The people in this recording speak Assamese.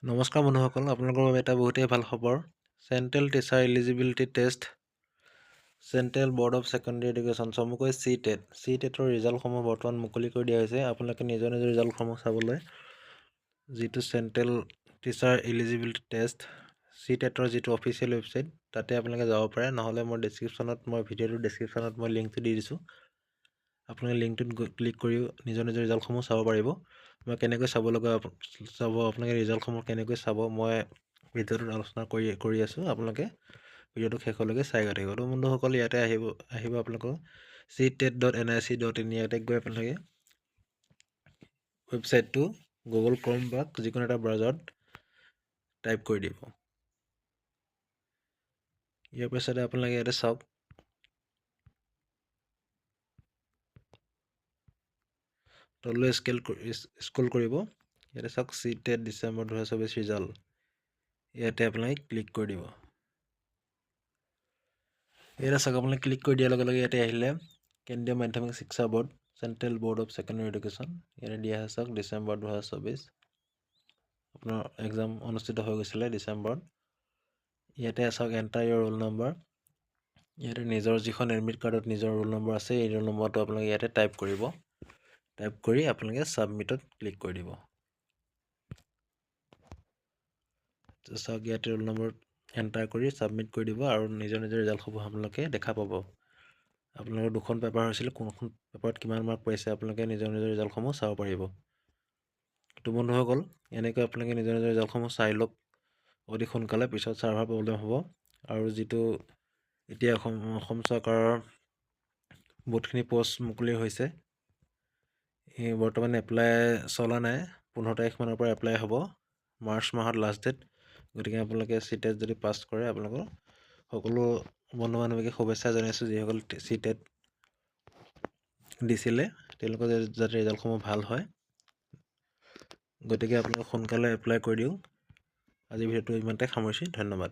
নমস্কাৰ বন্ধুসকল, আপোনালোকৰ বাবে এটা বহুতেই ভাল খবৰ। Central teacher eligibility test, central board of secondary education, চমুকৈ চি টেটৰ ৰিজাল্টসমূহ বৰ্তমান মুকলি কৰি দিয়া হৈছে। আপোনালোকে নিজৰ নিজৰ ৰিজাল্টসমূহ চাবলৈ যিটো central teacher eligibility test, C টেটৰ যিটো অফিচিয়েল ৱেবছাইট, তাতে আপোনালোকে যাব পাৰে। নহ'লে মই ভিডিঅ'টোৰ ডেছক্ৰিপশ্যনত মই লিংকটো দি দিছোঁ। আপোনালোকে লিংকটোত ক্লিক কৰিও নিজৰ নিজৰ ৰিজাল্টসমূহ চাব পাৰিব। মই কেনেকৈ আপোনালোকে ৰিজাল্টসমূহ কেনেকৈ চাব, মই ভিডিঅ'টোত আলোচনা কৰি আছোঁ। আপোনালোকে ভিডিঅ'টো শেষলৈকে চাই গৈ থাকিব। বন্ধুসকল, ইয়াতে আহিব আপোনালোকৰ ctet.nic.in, ইয়াতে গৈ আপোনালোকে ৱেবছাইটটো গুগল ক্ৰম বা যিকোনো এটা ব্ৰাউজাৰত টাইপ কৰি দিব। ইয়াৰ পিছতে আপোনালোকে ইয়াতে চাওক, তললৈ স্ক্ৰল কৰিব। ইয়াতে চাওক চি-টেট ডিচেম্বৰ 2024 ৰিজাল্ট, ইয়াতে আপোনালোকে ক্লিক কৰি দিব। ইয়াতে চাওক, আপোনালোকে ক্লিক কৰি দিয়াৰ লগে লগে ইয়াতে আহিলে কেন্দ্ৰীয় মাধ্যমিক শিক্ষা board, central board of secondary education, ইয়াতে দিয়া আছে চাওক ডিচেম্বৰ 2024 আপোনাৰ এক্সাম অনুষ্ঠিত হৈ গৈছিলে ডিচেম্বৰত। ইয়াতে চাওক এণ্টাৰ ইয়ৰ ৰোল নম্বৰ, ইয়াতে নিজৰ যিখন এডমিট কাৰ্ডত নিজৰ ৰোল নম্বৰ আছে, এই ৰোল নম্বৰটো আপোনালোকে ইয়াতে টাইপ কৰিব। টাইপ কৰি আপোনালোকে ছাবমিটত ক্লিক কৰি দিব। চাওক, ইয়াতে ৰোল নম্বৰ এণ্টাৰ কৰি ছাবমিট কৰি দিব আৰু নিজৰ নিজৰ ৰিজাল্টসমূহ আপোনালোকে দেখা পাব। আপোনালোকৰ দুখন পেপাৰ হৈছিলে, কোনখন পেপাৰত কিমান মাৰ্ক পাইছে আপোনালোকে নিজৰ নিজৰ ৰিজাল্টসমূহ চাব পাৰিব। তো বন্ধুসকল, এনেকৈ আপোনালোকে নিজৰ নিজৰ ৰিজাল্টসমূহ চাই লওক অতি সোনকালে, পিছত ছাৰ্ভাৰ প্ৰব্লেম হ'ব। আৰু যিটো এতিয়া অসম চৰকাৰৰ বহুতখিনি পষ্ট মুকলি হৈছে, বৰ্তমান এপ্লাই চলা নাই, 15 তাৰিখমানৰ পৰা এপ্লাই হ'ব, মাৰ্চ মাহত লাষ্ট ডেট। গতিকে আপোনালোকে চি-টেট যদি পাছ কৰে, আপোনালোকৰ সকলো বন্ধু বান্ধৱীকে শুভেচ্ছা জনাইছোঁ। যিসকল চি-টেট দিছিলে তেওঁলোকৰ যাতে ৰিজাল্টসমূহ ভাল হয়, গতিকে আপোনালোকে সোনকালে এপ্লাই কৰি দিওঁ। আজি ভিডিঅ'টো ইমানতে সামৰিছোঁ। ধন্যবাদ।